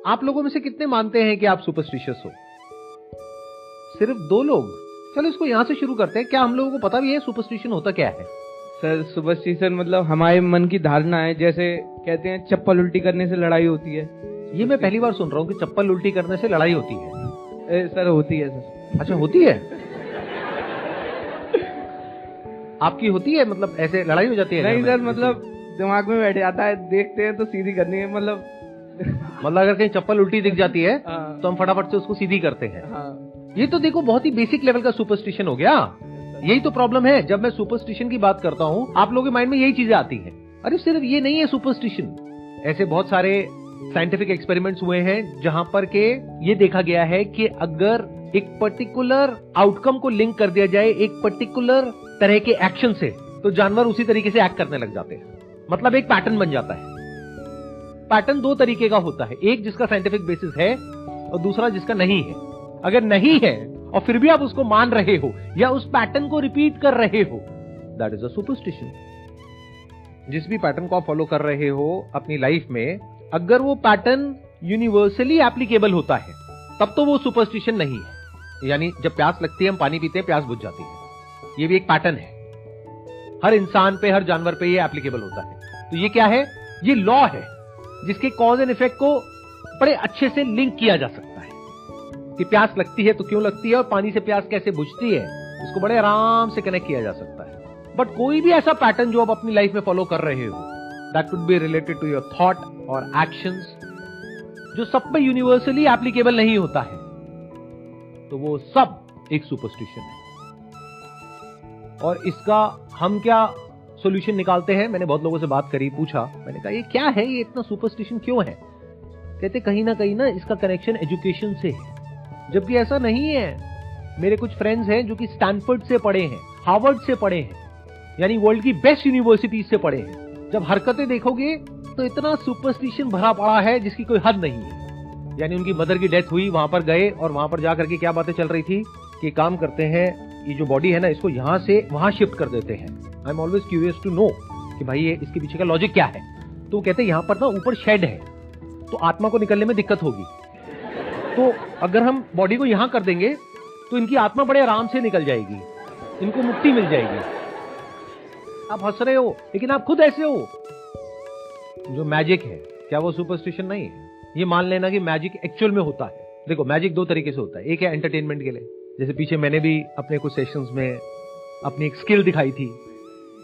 आप लोगों में से कितने मानते हैं कि आप सुपरस्टिशियस हो? सिर्फ 2 लोग। चलो इसको यहां से शुरू करते हैं। क्या हम लोगों को पता भी है सुपरस्टिशन होता क्या है? सर सुपरस्टिशन मतलब हमारे मन की धारणा है, जैसे कहते हैं चप्पल उल्टी करने से लड़ाई होती है। ये मैं पहली बार सुन रहा हूँ कि चप्पल उल्टी करने से लड़ाई होती है। सर होती है सर। अच्छा होती है? आपकी होती है? मतलब ऐसे लड़ाई हो जाती है? नहीं सर, मतलब दिमाग में बैठ जाता है, देखते हैं तो सीधी करनी है, मतलब अगर कहीं चप्पल उल्टी दिख जाती है तो हम फटाफट से उसको सीधी करते हैं। ये तो देखो बहुत ही बेसिक लेवल का सुपरस्टिशन हो गया। यही तो प्रॉब्लम है, जब मैं सुपरस्टिशन की बात करता हूँ आप लोगों के माइंड में यही चीजें आती हैं। अरे सिर्फ ये नहीं है सुपरस्टिशन, ऐसे बहुत सारे साइंटिफिक एक्सपेरिमेंट्स हुए हैं जहां पर के ये देखा गया है कि अगर एक पर्टिकुलर आउटकम को लिंक कर दिया जाए एक पर्टिकुलर तरह के एक्शन से, तो जानवर उसी तरीके से एक्ट करने लग जाते हैं। मतलब एक पैटर्न बन जाता है। पैटर्न 2 तरीके का होता है, एक जिसका साइंटिफिक बेसिस है और दूसरा जिसका नहीं है। अगर नहीं है और फिर भी आप उसको मान रहे हो या उस पैटर्न को रिपीट कर रहे हो, दैट इज अ सुपरस्टिशन। जिस भी पैटर्न को आप फॉलो कर रहे हो अपनी लाइफ में, अगर वो पैटर्न यूनिवर्सली एप्लीकेबल होता है तब तो वो सुपरस्टिशन नहीं है। यानी जब प्यास लगती है हम पानी पीते हैं, प्यास बुझ जाती है, ये भी एक पैटर्न है। हर इंसान पे, हर जानवर पे ये एप्लीकेबल होता है। तो ये क्या है? ये लॉ है जिसके कॉज एंड इफेक्ट को बड़े अच्छे से लिंक किया जा सकता है कि प्यास लगती है तो क्यों लगती है और पानी से प्यास कैसे बुझती है, इसको बड़े आराम से कनेक्ट किया जा सकता है। बट कोई भी ऐसा पैटर्न जो आप अपनी लाइफ में फॉलो कर रहे हो, that could be related to your thought और एक्शंस, जो सब पे यूनिवर्सली एप्लीकेबल नहीं होता है, तो वो सब एक सुपरस्टिशन है। और इसका हम क्या सॉल्यूशन निकालते हैं? मैंने बहुत लोगों से बात करी, पूछा, मैंने कहा ये क्या है, ये इतना सुपरस्टिशन क्यों है? कहते कहीं ना इसका कनेक्शन एजुकेशन से है, जबकि ऐसा नहीं है। मेरे कुछ फ्रेंड्स हैं जो कि स्टैनफोर्ड से पढ़े हैं, हार्वर्ड से पढ़े हैं, यानी वर्ल्ड की बेस्ट यूनिवर्सिटीज से पढ़े हैं। जब हरकतें देखोगे तो इतना सुपरस्टिशन भरा पड़ा है जिसकी कोई हद नहीं है। यानी उनकी मदर की डेथ हुई, वहां पर गए और वहां पर जाकर के क्या बातें चल रही थी कि काम करते हैं, ये जो बॉडी है ना इसको यहां से वहां शिफ्ट कर देते हैं। I am always curious to know कि भाई ये इसके पीछे का लॉजिक क्या है। तो कहते हैं यहां पर ना ऊपर शेड है, तो आत्मा को निकलने में दिक्कत होगी, तो अगर हम बॉडी को यहां कर देंगे तो इनकी आत्मा बड़े आराम से निकल जाएगी, इनको मुक्ति मिल जाएगी। आप हंस रहे हो लेकिन आप खुद ऐसे हो। जो मैजिक है क्या वो सुपरस्टिशन नहीं है? ये मान लेना कि मैजिक एक्चुअल में होता है। देखो मैजिक 2 तरीके से होता है, एक है एंटरटेनमेंट के लिए, जैसे पीछे मैंने भी अपने कुछ सेशंस में अपनी एक स्किल दिखाई थी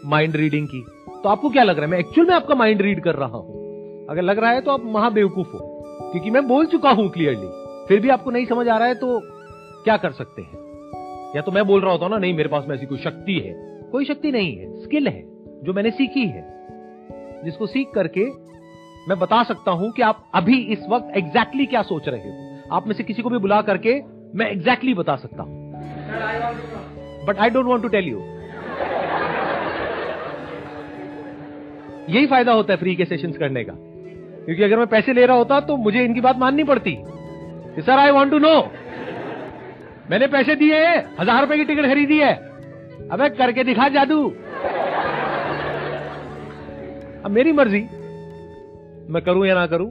माइंड रीडिंग की। तो आपको क्या लग रहा है मैं एक्चुअल में आपका माइंड रीड कर रहा हूं? अगर लग रहा है तो आप महाबेवकूफ हो, क्योंकि मैं बोल चुका हूं क्लियरली, फिर भी आपको नहीं समझ आ रहा है तो क्या कर सकते हैं? या तो मैं बोल रहा होता हूं ना, नहीं मेरे पास में ऐसी कोई शक्ति है। कोई शक्ति नहीं है, स्किल है जो मैंने सीखी है, जिसको सीख करके मैं बता सकता हूं कि आप अभी इस वक्त एग्जैक्टली क्या सोच रहे हो। आप में से किसी को भी बुला करके मैं एग्जैक्टली बता सकता हूं, but I don't want to tell you. यही फायदा होता है फ्री के सेशंस करने का, क्योंकि अगर मैं पैसे ले रहा होता तो मुझे इनकी बात माननी पड़ती कि sir I want to know, मैंने पैसे दिए हैं, 1000 रुपए की टिकट खरीदी है, अबे करके दिखा जादू। अब मेरी मर्जी मैं करूं या ना करूं,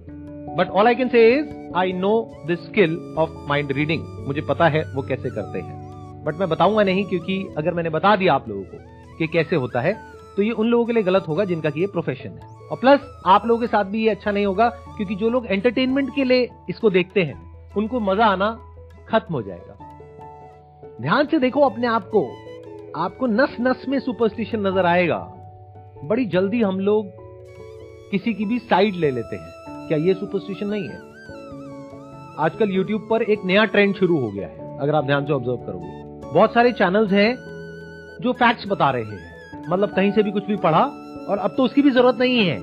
but all I can say is I know the skill of mind reading. मुझे पता है वो कैसे करते हैं, बट मैं बताऊंगा नहीं, क्योंकि अगर मैंने बता दिया आप लोगों को कि कैसे होता है तो ये उन लोगों के लिए गलत होगा जिनका कि ये प्रोफेशन है, और प्लस आप लोगों के साथ भी ये अच्छा नहीं होगा, क्योंकि जो लोग एंटरटेनमेंट के लिए इसको देखते हैं उनको मजा आना खत्म हो जाएगा। ध्यान से देखो अपने आप को, आपको नस नस में सुपरस्टिशन नजर आएगा। बड़ी जल्दी हम लोग किसी की भी साइड ले लेते हैं, क्या ये सुपरस्टिशन नहीं है? आजकल YouTube पर एक नया ट्रेंड शुरू हो गया है, अगर आप ध्यान से ऑब्जर्व करोगे। बहुत सारे चैनल्स हैं जो फैक्ट्स बता रहे हैं, मतलब कहीं से भी कुछ भी पढ़ा, और अब तो उसकी भी जरूरत नहीं है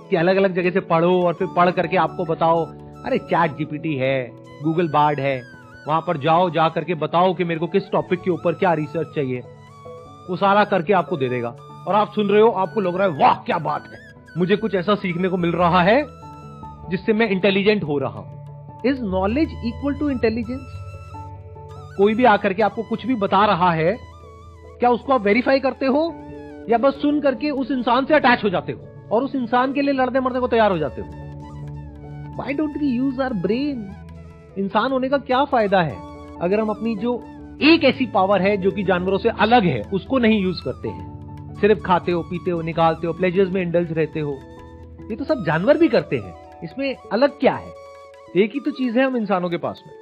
कि अलग अलग जगह से पढ़ो और फिर पढ़ करके आपको बताओ। अरे चैट जीपीटी है, गूगल बार्ड है, वहां पर जाओ, जा करके बताओ कि मेरे को किस टॉपिक के ऊपर क्या रिसर्च चाहिए, वो सारा करके आपको दे देगा। और आप सुन रहे हो, आपको लग रहा है वाह क्या बात है, मुझे कुछ ऐसा सीखने को मिल रहा है जिससे मैं इंटेलिजेंट हो रहा हूं। Is knowledge equal to intelligence? कोई भी आकर के आपको कुछ भी बता रहा है, क्या उसको आप वेरीफाई करते हो या बस सुन करके उस इंसान से अटैच हो जाते हो और उस इंसान के लिए लड़ने मरने को तैयार हो जाते हो? Why don't we use our brain? इंसान होने का क्या फायदा है अगर हम अपनी जो एक ऐसी पावर है जो कि जानवरों से अलग है उसको नहीं यूज करते हैं? सिर्फ खाते हो, पीते हो, निकालते हो, प्लेजर्स में इंडल्ज रहते हो। ये तो सब जानवर भी करते हैं, इसमें अलग क्या है? एक ही तो चीज है हम इंसानों के पास में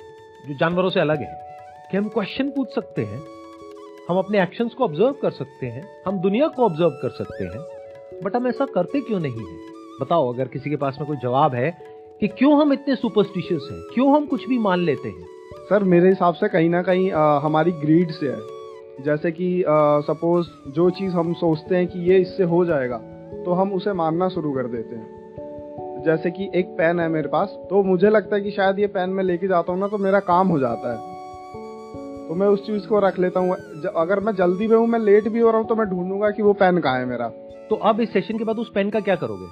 जो जानवरों से अलग है कि हम क्वेश्चन पूछ सकते हैं, हम अपने एक्शंस को ऑब्जर्व कर सकते हैं, हम दुनिया को ऑब्जर्व कर सकते हैं, बट हम ऐसा करते क्यों नहीं है? बताओ, अगर किसी के पास में कोई जवाब है कि क्यों हम इतने सुपरस्टिशियस हैं, क्यों हम कुछ भी मान लेते हैं? सर मेरे हिसाब से कहीं ना कहीं हमारी ग्रीड से है। जैसे कि सपोज जो चीज़ हम सोचते हैं कि ये इससे हो जाएगा तो हम उसे मानना शुरू कर देते हैं। जैसे कि एक पेन है मेरे पास, तो मुझे लगता है कि शायद ये पेन मैं लेके जाता हूँ ना तो मेरा काम हो जाता है, तो मैं उस चीज़ को रख लेता हूँ। अगर मैं जल्दी में हूँ, मैं लेट भी हो रहा हूँ, तो मैं ढूंढूंगा कि वो पेन कहाँ है मेरा। तो अब इस सेशन के बाद उस पेन का क्या करोगे?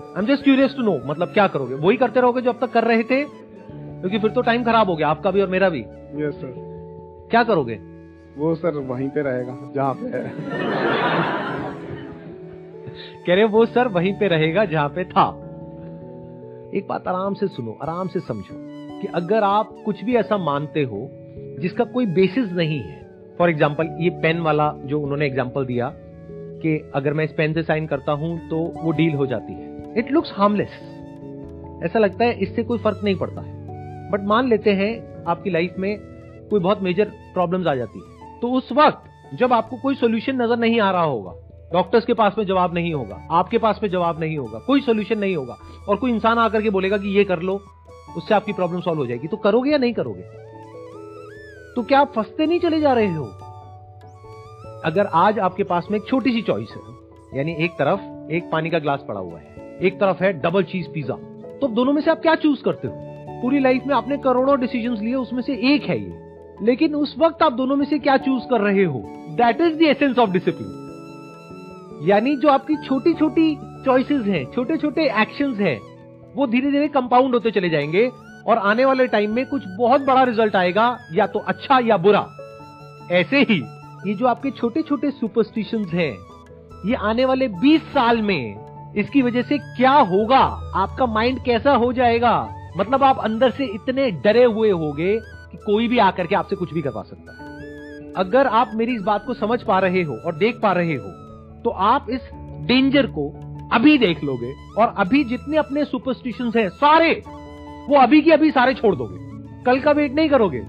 I am just curious to know, मतलब क्या करोगे? वही करते रहोगे जो अब तक कर रहे थे? क्योंकि फिर तो टाइम खराब हो गया, आपका भी और मेरा भी। Yes sir. क्या करोगे? वो सर वहीं पे रहेगा जहाँ पे है। कह रहे वो सर वहीं पे रहेगा जहां पे था। एक बात आराम से सुनो, आराम से समझो कि अगर आप कुछ भी ऐसा मानते हो जिसका कोई बेसिस नहीं है, फॉर एग्जाम्पल ये पेन वाला जो उन्होंने एग्जाम्पल दिया कि अगर मैं इस पेन से साइन करता हूं तो वो डील हो जाती है, इट लुक्स हार्मलेस, ऐसा लगता है इससे कोई फर्क नहीं पड़ता है। बट मान लेते हैं आपकी लाइफ में कोई बहुत मेजर प्रॉब्लम्स आ जाती है, तो उस वक्त जब आपको कोई सोल्यूशन नजर नहीं आ रहा होगा, डॉक्टर्स के पास में जवाब नहीं होगा, आपके पास में जवाब नहीं होगा, कोई सोल्यूशन नहीं होगा, और कोई इंसान आकर के बोलेगा कि ये कर लो, उससे आपकी प्रॉब्लम सॉल्व हो जाएगी, तो करोगे या नहीं करोगे? तो क्या आप फंसते नहीं चले जा रहे हो? अगर आज आपके पास में एक छोटी सी चॉइस है, यानी एक तरफ एक पानी का ग्लास पड़ा हुआ है, एक तरफ है डबल चीज पिज्जा, तो दोनों में से आप क्या चूज करते हो? पूरी लाइफ में आपने करोड़ों डिसीजंस लिए, उसमें से एक है ये, लेकिन उस वक्त आप दोनों में से क्या चूज कर रहे हो? That is the essence of discipline. यानी जो आपकी छोटी छोटी चॉइसेस हैं, छोटे छोटे एक्शंस हैं, वो धीरे धीरे कंपाउंड होते चले जाएंगे और आने वाले टाइम में कुछ बहुत बड़ा रिजल्ट आएगा, या तो अच्छा या बुरा। ऐसे ही ये जो आपके छोटे छोटे सुपरस्टिशंस हैं, ये आने वाले 20 साल में इसकी वजह से क्या होगा, आपका माइंड कैसा हो जाएगा, मतलब आप अंदर से इतने डरे हुए होगे कि कोई भी आकर के आपसे कुछ भी करवा सकता है। अगर आप मेरी इस बात को समझ पा रहे हो और देख पा रहे हो, तो आप इस डेंजर को अभी देख लोगे और अभी जितने अपने सुपरस्टिशंस हैं सारे, वो अभी की अभी सारे छोड़ दोगे, कल का वेट नहीं करोगे।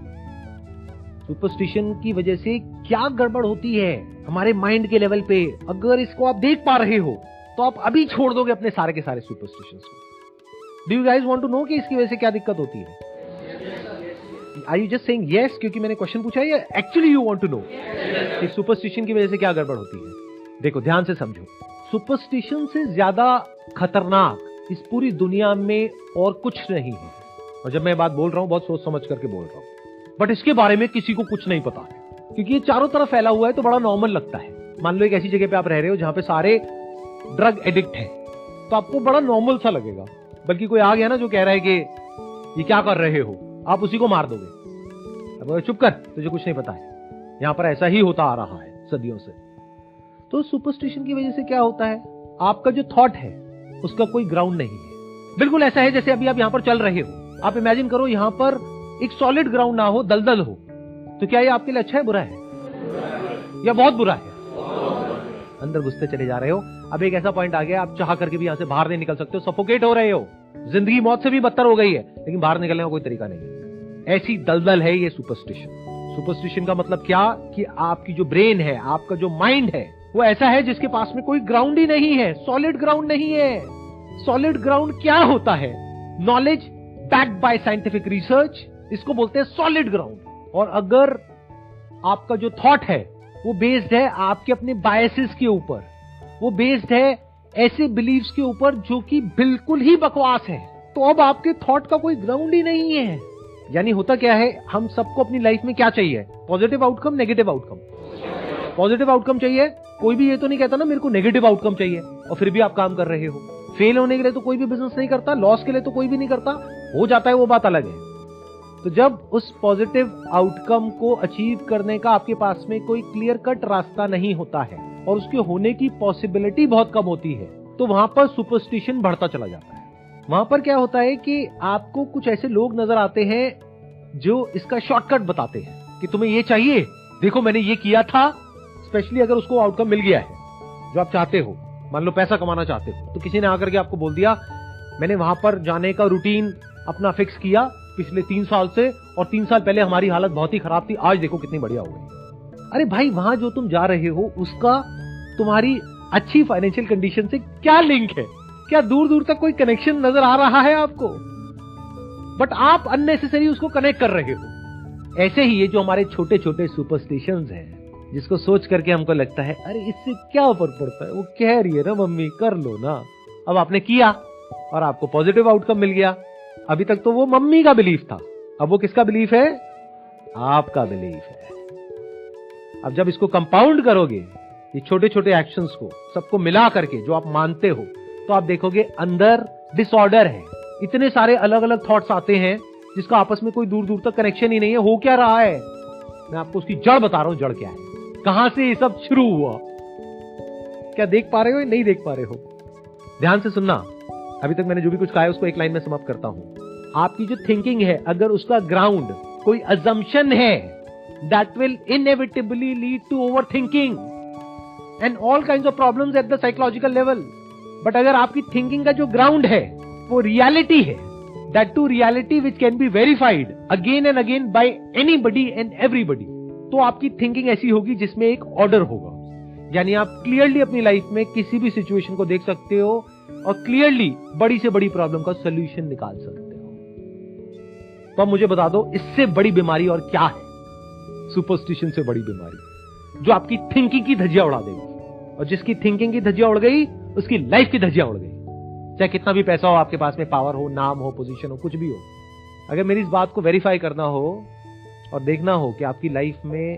सुपरस्टिशन की वजह से क्या गड़बड़ होती है हमारे माइंड के लेवल पे, अगर इसको आप देख पा रहे हो तो आप अभी छोड़ दोगे अपने सारे के सारे सुपरस्टिशंस को। Do you guys want to know कि इसकी वजह से क्या दिक्कत होती है? Are you just saying yes क्योंकि मैंने क्वेश्चन पूछा है, या actually you want to know कि सुपरस्टिशन की वजह से क्या गड़बड़ होती है? देखो ध्यान से समझो, सुपरस्टिशन से ज्यादा खतरनाक इस पूरी दुनिया में और कुछ नहीं है। और जब मैं बात बोल रहा हूं बहुत सोच समझ करके बोल रहा हूं, बट इसके बारे में किसी को कुछ नहीं पता है, क्योंकि ये चारों तरफ फैला हुआ है तो बड़ा नॉर्मल लगता है। मान लो एक ऐसी जगह पे आप रह रहे हो जहां पे सारे ड्रग एडिक्ट हैं, तो आपको बड़ा नॉर्मल सा लगेगा, बल्कि कोई आ गया ना जो कह रहा है कि ये क्या कर रहे हो, आप उसी को मार दोगे। अब चुप कर, तुझे कुछ नहीं पता है। यहां पर ऐसा ही होता आ रहा है सदियों से। तो सुपरस्टिशन की वजह से क्या होता है, आपका जो थॉट है उसका कोई ग्राउंड नहीं है। बिल्कुल ऐसा है जैसे अभी आप यहां पर चल रहे हो, आप इमेजिन करो यहां पर एक सॉलिड ग्राउंड ना हो, दलदल हो, तो क्या ये आपके लिए अच्छा है, बुरा है, या बहुत बुरा है? अंदर घुसते चले जा रहे हो। अब एक ऐसा पॉइंट आ गया, आप चाह करके भी यहां से बाहर नहीं निकल सकते हो, सफोकेट हो रहे हो, जिंदगी मौत से भी बदतर हो गई है, लेकिन बाहर निकलने का कोई तरीका नहीं है। ऐसी दलदल है ये सुपरस्टिशन। सुपरस्टिशन का मतलब क्या कि आपकी जो ब्रेन है, आपका जो माइंड है, वो ऐसा है जिसके पास में कोई ग्राउंड ही नहीं है, सॉलिड ग्राउंड नहीं है। सॉलिड ग्राउंड क्या होता है? Knowledge backed by scientific research, इसको बोलते हैं सॉलिड ग्राउंड। और अगर आपका जो थॉट है वो बेस्ड है आपके अपने बायसेस के ऊपर, वो बेस्ड है ऐसे बिलीव्स के ऊपर जो कि बिल्कुल ही बकवास है, तो अब आपके थॉट का कोई ग्राउंड ही नहीं है। यानी होता क्या है, हम सबको अपनी लाइफ में क्या चाहिए? Positive outcome, negative outcome. Positive outcome चाहिए, कोई भी ये तो नहीं कहता ना मेरे को नेगेटिव आउटकम चाहिए, और फिर भी आप काम कर रहे हो। फेल होने के लिए तो कोई भी बिजनेस नहीं करता, लॉस के लिए तो कोई भी नहीं करता, हो जाता है वो बात अलग है। तो जब उस पॉजिटिव आउटकम को अचीव करने का आपके पास में कोई क्लियर कट रास्ता नहीं होता है और उसके होने की पॉसिबिलिटी बहुत कम होती है, तो वहां पर सुपरस्टिशन बढ़ता चला जाता है। वहां पर क्या होता है कि आपको कुछ ऐसे लोग नजर आते हैं जो इसका शॉर्टकट बताते हैं कि तुम्हें ये चाहिए, देखो मैंने ये किया था। स्पेशली अगर उसको आउटकम मिल गया है जो आप चाहते हो, मान लो पैसा कमाना चाहते हो, तो किसी ने आकर के आपको बोल दिया मैंने वहां पर जाने का रूटीन अपना फिक्स किया पिछले 3 साल से, और 3 साल पहले हमारी हालत बहुत ही खराब थी, आज देखो कितनी बढ़िया हो गई। अरे भाई, वहां जो तुम जा रहे हो उसका तुम्हारी अच्छी फाइनेंशियल कंडीशन से क्या लिंक है? क्या दूर दूर तक कोई कनेक्शन नजर आ रहा है आपको? बट आप अननेसेसरी उसको कनेक्ट कर रहे हो। ऐसे ही ये जो हमारे छोटे छोटे सुपरस्टिशंस हैं, जिसको सोच करके हमको लगता है अरे इससे क्या फर्क पड़ता है, वो कह रही है ना मम्मी कर लो ना। अब आपने किया और आपको पॉजिटिव आउटकम मिल गया। अभी तक तो वो मम्मी का बिलीफ था, अब वो किसका बिलीफ है? आपका बिलीफ है। अब जब इसको कंपाउंड करोगे, ये छोटे छोटे एक्शंस को सबको मिला करके जो आप मानते हो, तो आप देखोगे अंदर डिसऑर्डर है। इतने सारे अलग अलग थॉट्स आते हैं जिसका आपस में कोई दूर दूर तक कनेक्शन ही नहीं है। हो क्या रहा है? मैं आपको उसकी जड़ बता रहा हूं, जड़ क्या है, कहां से ये सब शुरू हुआ। क्या देख पा रहे हो या नहीं देख पा रहे हो? ध्यान से सुनना। अभी तक मैंने जो भी कुछ कहा है उसको एक लाइन में समाप्त करता हूं। आपकी जो थिंकिंग है, अगर उसका ग्राउंड कोई अजम्पशन है, that will inevitably lead to over thinking and all kinds of problems at the psychological level. But अगर आपकी थिंकिंग का जो ग्राउंड है वो रियलिटी है, that too reality which can be verified again and again by anybody and everybody, तो आपकी thinking ऐसी होगी जिसमें एक ऑर्डर होगा। यानी आप क्लियरली अपनी लाइफ में किसी भी सिचुएशन को देख सकते हो और क्लियरली बड़ी से बड़ी प्रॉब्लम का सोल्यूशन निकाल सकते हो। तो अब मुझे बता दो, इससे बड़ी बीमारी और क्या है? सुपरस्टिशन से बड़ी बीमारी जो आपकी थिंकिंग की धज्जियां उड़ा देगी, और जिसकी थिंकिंग की धज्जियां उड़ गई उसकी लाइफ की धज्जियां उड़ गई। चाहे कितना भी पैसा हो आपके पास में, पावर हो, नाम हो, पोजीशन हो, कुछ भी हो, अगर मेरी इस बात को वेरीफाई करना हो और देखना हो कि आपकी लाइफ में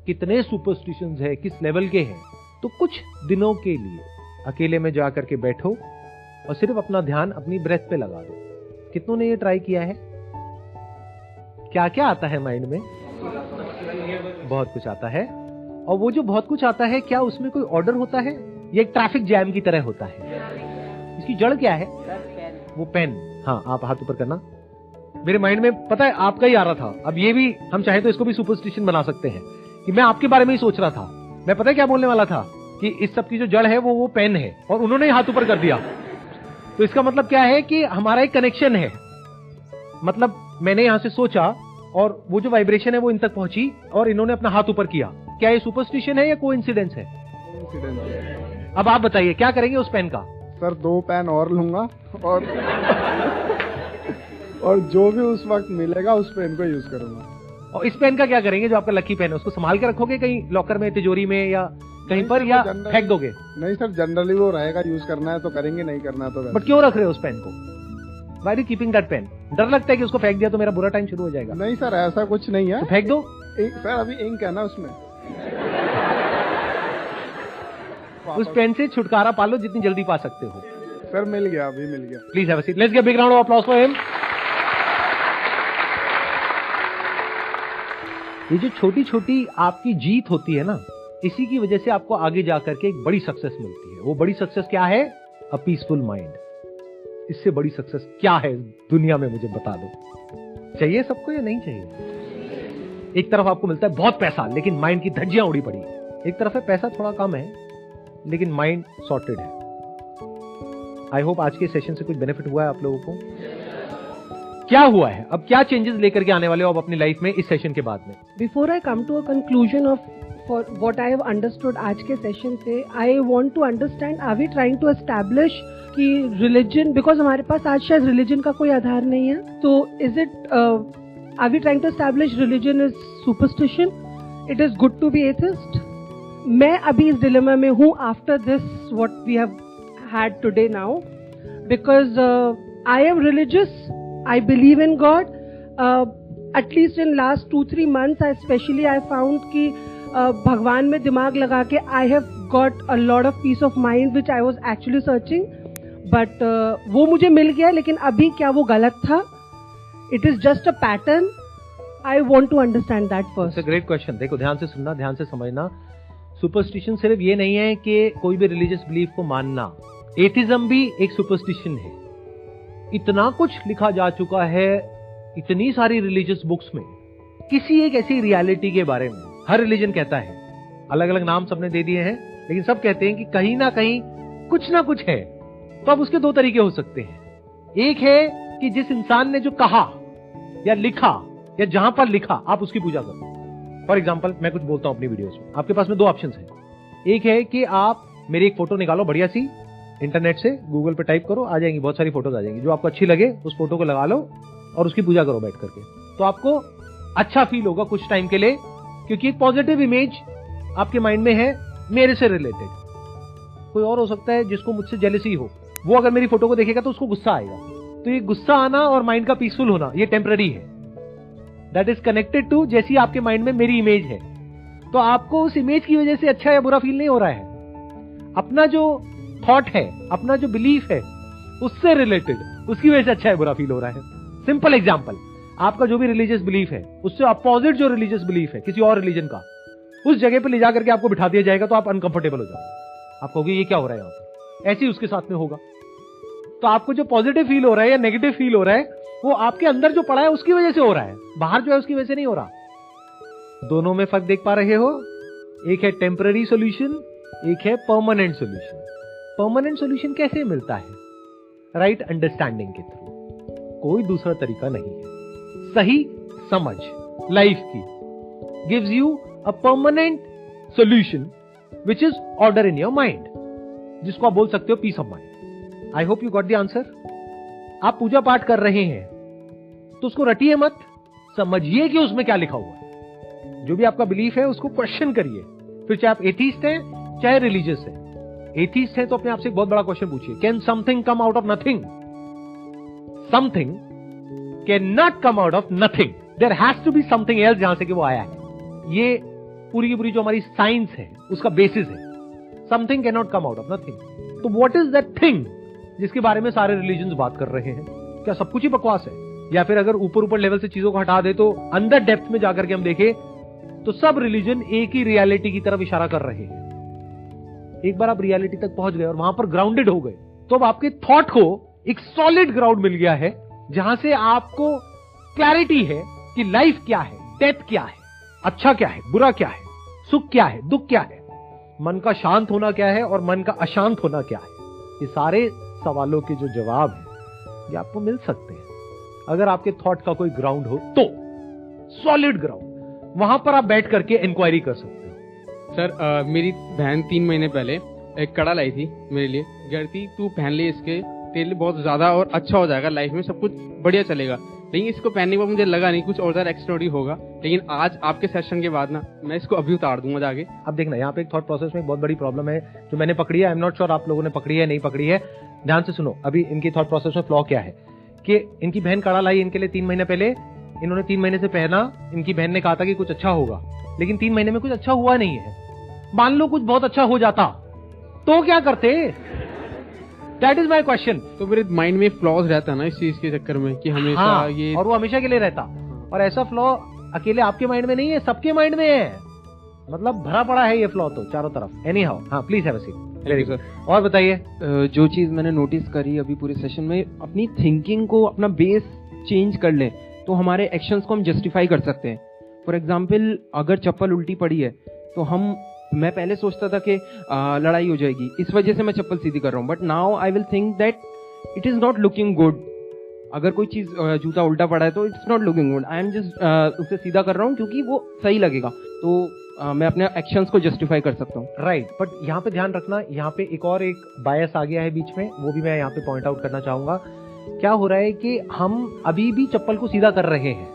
कितने सुपरस्टिशंस है, किस लेवल के हैं, तो कुछ दिनों के लिए अकेले में जाकर के बैठो और सिर्फ अपना ध्यान अपनी ब्रेथ पे लगा दो। कितनों ने ये ट्राई किया है? क्या क्या आता है माइंड में? बहुत कुछ आता है। और वो जो बहुत कुछ आता है, क्या उसमें कोई ऑर्डर होता है? ये एक ट्रैफिक जैम की तरह होता है। इसकी जड़ क्या है? वो पेन। हाँ, आप हाथ ऊपर करना। मेरे माइंड में पता है आपका ही आ रहा था। अब ये भी हम चाहे तो इसको भी सुपरस्टिशन बना सकते हैं कि मैं आपके बारे में ही सोच रहा था। मैं पता है क्या बोलने वाला था कि इस सब की जो जड़ है वो पेन है, और उन्होंने हाथ ऊपर कर दिया। तो इसका मतलब क्या है कि हमारा एक कनेक्शन है। मतलब मैंने यहां से सोचा और वो जो वाइब्रेशन है वो इन तक पहुंची और इन्होंने अपना हाथ ऊपर किया। क्या ये सुपरस्टिशन है या कोइंसिडेंस है? अब आप बताइए क्या करेंगे उस पेन का? सर 2 पेन और लूंगा और जो भी उस वक्त मिलेगा उस पेन को यूज करूंगा। और इस पेन का क्या करेंगे? जो आपका लकी पेन है उसको संभाल के रखोगे कहीं लॉकर में, तिजोरी में, या कहीं पर, या फेंक दोगे? नहीं सर, जनरली वो रहेगा, यूज करना है तो करेंगे, नहीं करना है तो। बट क्यों रख रहे हो उस पेन को? Why are you keeping that pen? डर लगता है कि उसको फेंक दिया तो मेरा बुरा टाइम शुरू हो जाएगा? नहीं सर, ऐसा कुछ नहीं है। तो फेंक दो। सर अभी इंक है ना उसमें। उस पेन से छुटकारा पा लो जितनी जल्दी पा सकते हो। सर मिल गया, अभी मिल गया। Please have a seat. Let's give big round of applause for him. ये जो छोटी छोटी आपकी जीत होती है ना, इसी की वजह से आपको आगे जाकर के एक बड़ी सक्सेस मिलती है। वो बड़ी सक्सेस क्या है? A peaceful mind. इससे बड़ी सक्सेस क्या है दुनिया में? मुझे बता दो। चाहिए सबको या नहीं चाहिए? एक तरफ आपको मिलता है बहुत पैसा, लेकिन माइंड की धज्जियां उड़ी पड़ी। एक तरफ है पैसा थोड़ा कम है, लेकिन माइंड सॉर्टेड है। आई होप आज के सेशन से कुछ बेनिफिट हुआ है आप लोगों को। क्या हुआ है? अब क्या चेंजेस लेकर के आने वाले हो आप अपनी लाइफ में इस सेशन के बाद में? Before I come to a conclusion of for what I have understood आज के सेशन से, I want to understand, are we trying to establish कि रिलीजन, बिकॉज हमारे पास आज शायद रिलीजन का कोई आधार नहीं है, तो is it are we trying to establish religion is superstition? It is good to be atheist? मैं अभी इस डिलेमा में हूँ after this what we have had today now, because I am religious, I believe in God, at least in last 2-3 months especially I found कि भगवान में दिमाग लगा के I have got a lot of peace of mind which I was actually searching, but वो मुझे मिल गया, लेकिन अभी क्या वो गलत था? It is just a pattern. I want to understand that first. It's a great question. देखो, ध्यान से सुनना, ध्यान से समझना। सुपरस्टिशन सिर्फ ये नहीं है कि कोई भी रिलीजियस बिलीफ को मानना। एथिज्म भी एक सुपरस्टिशन है। इतना कुछ लिखा जा चुका है इतनी सारी रिलीजियस बुक्स में किसी एक ऐसी रियलिटी के बारे में। हर रिलीजन कहता है, अलग अलग नाम सबने दे दिए हैं, लेकिन सब कहते हैं कि कहीं ना कहीं कुछ ना कुछ है। तो अब उसके दो तरीके हो सकते हैं। एक है कि जिस इंसान ने जो कहा या लिखा या जहां पर लिखा आप उसकी पूजा करो। फॉर एग्जाम्पल मैं कुछ बोलता हूं अपनी वीडियोस में, आपके पास में दो ऑप्शंस हैं। एक है कि आप मेरी एक फोटो निकालो बढ़िया सी, इंटरनेट से गूगल पे टाइप करो, आ जाएंगी बहुत सारी फोटोज आ जाएंगी। जो आपको अच्छी लगे उस फोटो को लगा लो और उसकी पूजा करो बैठ करके। तो आपको अच्छा फील होगा कुछ टाइम के लिए, क्योंकि एक पॉजिटिव इमेज आपके माइंड में है मेरे से रिलेटेड। कोई और हो सकता है जिसको मुझसे जेलसी हो, वो अगर मेरी फोटो को देखेगा तो उसको गुस्सा आएगा। तो ये गुस्सा आना और माइंड का पीसफुल होना ये टेम्पररी है। दैट इज कनेक्टेड टू जैसी आपके माइंड में मेरी इमेज है, तो आपको उस इमेज की वजह से अच्छा या बुरा फील नहीं हो रहा है। अपना जो थॉट है, अपना जो बिलीफ है उससे रिलेटेड, उसकी वजह से अच्छा या बुरा फील हो रहा है। सिंपल एग्जांपल, आपका जो भी रिलीजियस बिलीफ है उससे अपोजिट जो रिलीजियस बिलीफ है किसी और रिलीजन का, उस जगह पे ले जाकर के आपको बिठा दिया जाएगा तो आप अनकंफर्टेबल हो जाओगे। आप कहोगे ये क्या हो रहा है यहाँ पे, ऐसे ही उसके साथ में होगा। तो आपको जो पॉजिटिव फील हो रहा है या नेगेटिव फील हो रहा है वो आपके अंदर जो पड़ा है उसकी वजह से हो रहा है, बाहर जो है उसकी वजह से नहीं हो रहा। दोनों में फर्क देख पा रहे हो? एक है टेम्पररी सॉल्यूशन, एक है परमानेंट सॉल्यूशन। परमानेंट सॉल्यूशन कैसे मिलता है? राइट अंडरस्टैंडिंग के थ्रू। कोई दूसरा तरीका नहीं है। सही समझ लाइफ की gives you a permanent solution which is order in your mind, जिसको आप बोल सकते हो peace of mind. I hope you got the answer. आप पूजा पाठ कर रहे हैं तो उसको रटिए मत, समझिए कि उसमें क्या लिखा हुआ है। जो भी आपका बिलीफ है उसको क्वेश्चन करिए। फिर चाहे आप एथीस्ट हैं चाहे रिलीजियस है। एथीस्ट है तो अपने आप से एक बहुत बड़ा क्वेश्चन पूछिए, can something come out of nothing? Something can not come out of nothing, there has to be something else जहां से कि वो आया है। ये पूरी की पूरी जो हमारी साइंस है उसका बेसिस है। Something can not come out of nothing. तो व्हाट इज दैट थिंग जिसके बारे में सारे रिलीजन्स बात कर रहे हैं? क्या सब कुछ ही बकवास है? या फिर अगर ऊपर ऊपर लेवल से चीजों को हटा दे तो अंदर डेप्थ में जाकर के हम देखें तो सब रिलीजन एक ही रियलिटी की तरफ इशारा कर रहे हैं। एक बार आप रियलिटी तक पहुंच गए और वहां पर ग्राउंडेड हो गए तो अब आपके थॉट को एक सॉलिड ग्राउंड मिल गया है, जहां से आपको क्लैरिटी है कि लाइफ क्या है, डेथ क्या है, अच्छा क्या है, बुरा क्या है, सुख क्या है, दुख क्या है, मन का शांत होना क्या है और मन का अशांत होना क्या है। ये सारे सवालों के जो जवाब है ये आपको मिल सकते हैं अगर आपके थॉट का कोई ग्राउंड हो तो, सॉलिड ग्राउंड। वहां पर आप बैठ करके इंक्वायरी कर सकते हो। सर मेरी बहन 3 महीने पहले एक कड़ा लाई थी मेरे लिए, कहती तू पहन ले, इसके तेरे लिए बहुत ज्यादा और अच्छा हो जाएगा, लाइफ में सब कुछ बढ़िया चलेगा। लेकिन इसको पहनने के बाद मुझे लगा नहीं कुछ और ज्यादा एक्स्ट्राऑर्डिनरी होगा, लेकिन आज आपके सेशन के बाद ना मैं इसको अभी उतार दूंगा जाके। अब देखना यहाँ पे एक थॉट प्रोसेस में एक बहुत बड़ी प्रॉब्लम है जो मैंने पकड़ी है। आई एम नॉट श्योर आप लोगों ने पकड़ी है नहीं पकड़ी है। ध्यान से सुनो, अभी इनकी थॉट प्रोसेस में फ्लॉ क्या है कि इनकी बहन कड़ा लाई इनके लिए 3 महीने पहले, इन्होंने 3 महीने से पहना, इनकी बहन ने कहा था कि कुछ अच्छा होगा, लेकिन 3 महीने में कुछ अच्छा हुआ नहीं है। मान लो कुछ बहुत अच्छा हो जाता तो क्या करते? That is my question. तो मेरे माइंड में फ्लॉज रहता ना इस चीज के चक्कर में कि हमेशा ये, और वो हमेशा के लिए रहता। और ऐसा फ्लॉ अकेले आपके माइंड में नहीं है, सबके माइंड में है। मतलब भरा पड़ा है ये फ्लॉ तो चारों तरफ। एनी हाउ, हाँ please have a seat. Very good. और बताइए। जो चीज मैंने नोटिस करी अभी पूरे सेशन में, अपनी थिंकिंग को अपना बेस चेंज कर लें तो हमारे एक्शंस को हम जस्टिफाई कर सकते हैं। फॉर एग्जाम्पल, अगर चप्पल उल्टी पड़ी है तो मैं पहले सोचता था कि लड़ाई हो जाएगी, इस वजह से मैं चप्पल सीधी कर रहा हूँ, but now I will think that it is not looking good. अगर कोई चीज जूता उल्टा पड़ा है तो it's not looking good, I am just उसे सीधा कर रहा हूँ क्योंकि वो सही लगेगा। तो मैं अपने एक्शंस को जस्टिफाई कर सकता हूँ। राइट, बट यहाँ पे ध्यान रखना, यहाँ पे एक और एक बायस आ गया है बीच में, वो भी मैं यहाँ पे पॉइंट आउट करना चाहूंगा। क्या हो रहा है कि हम अभी भी चप्पल को सीधा कर रहे हैं,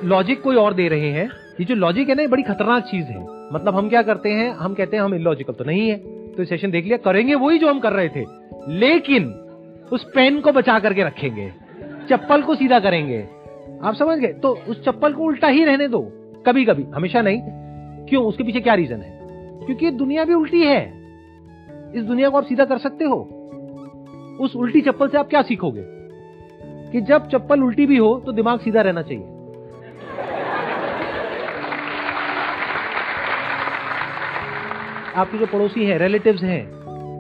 लॉजिक कोई और दे रहे हैं। ये जो लॉजिक है ना, ये बड़ी खतरनाक चीज है। मतलब हम क्या करते हैं, हम कहते हैं हम इलॉजिकल तो नहीं है, तो सेशन देख लिया, करेंगे वही जो हम कर रहे थे, लेकिन उस पेन को बचा करके रखेंगे, चप्पल को सीधा करेंगे। आप समझ गए? तो उस चप्पल को उल्टा ही रहने दो कभी कभी, हमेशा नहीं। क्यों? उसके पीछे क्या रीजन है? क्योंकि दुनिया भी उल्टी है। इस दुनिया को आप सीधा कर सकते हो। उस उल्टी चप्पल से आप क्या सीखोगे कि जब चप्पल उल्टी भी हो तो दिमाग सीधा रहना चाहिए। आपके जो पड़ोसी हैं, रिलेटिव्स हैं,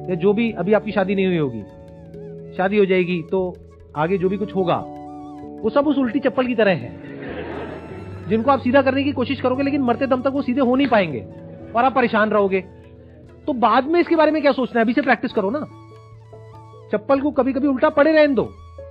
या जो भी, अभी आपकी शादी नहीं हुई होगी, शादी हो जाएगी तो आगे जो भी कुछ होगा वो सब उस उल्टी चप्पल की तरह है, जिनको आप सीधा करने की कोशिश करोगे लेकिन मरते दम तक वो सीधे हो नहीं पाएंगे और आप परेशान रहोगे। तो बाद में इसके बारे में क्या सोचना है, अभी से प्रैक्टिस करो ना। चप्पल को कभी कभी उल्टा पड़े रहने दो,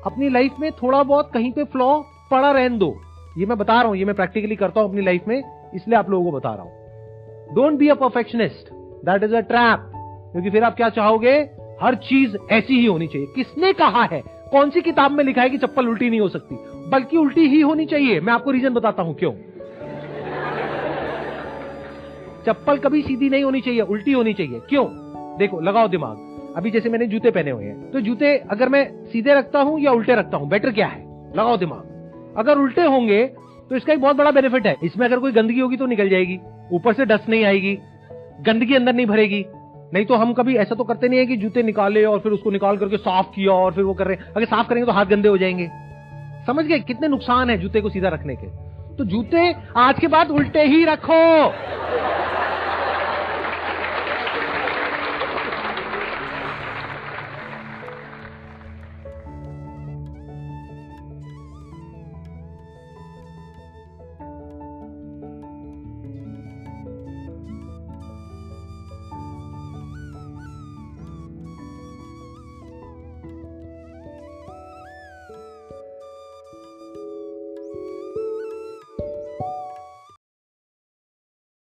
अपनी लाइफ में थोड़ा बहुत कहीं पे फ्लॉ पड़ा रहने दो। ये मैं बता रहा हूं, ये मैं प्रैक्टिकली करता हूं अपनी लाइफ में, इसलिए आप लोगों को बता रहा हूं। Don't be a perfectionist, that is a trap. क्योंकि फिर आप क्या चाहोगे, हर चीज ऐसी ही होनी चाहिए। किसने कहा है, कौन सी किताब में लिखा है कि चप्पल उल्टी नहीं हो सकती, बल्कि उल्टी ही होनी चाहिए। मैं आपको रीजन बताता हूं क्यों। चप्पल कभी सीधी नहीं होनी चाहिए, उल्टी होनी चाहिए। क्यों? देखो, लगाओ दिमाग। अभी जैसे मैंने जूते पहने हुए हैं, तो जूते अगर मैं सीधे रखता हूं या उल्टे रखता हूं, बेटर क्या है? लगाओ दिमाग। अगर उल्टे होंगे तो इसका एक बहुत बड़ा बेनिफिट है, इसमें अगर कोई गंदगी होगी तो निकल जाएगी, ऊपर से डस्ट नहीं आएगी, गंदगी अंदर नहीं भरेगी। नहीं तो हम कभी ऐसा तो करते नहीं है कि जूते निकाले और फिर उसको निकाल करके साफ किया और फिर वो कर रहे हैं। अगर साफ करेंगे तो हाथ गंदे हो जाएंगे। समझ गए कितने नुकसान है जूते को सीधा रखने के? तो जूते आज के बाद उल्टे ही रखो।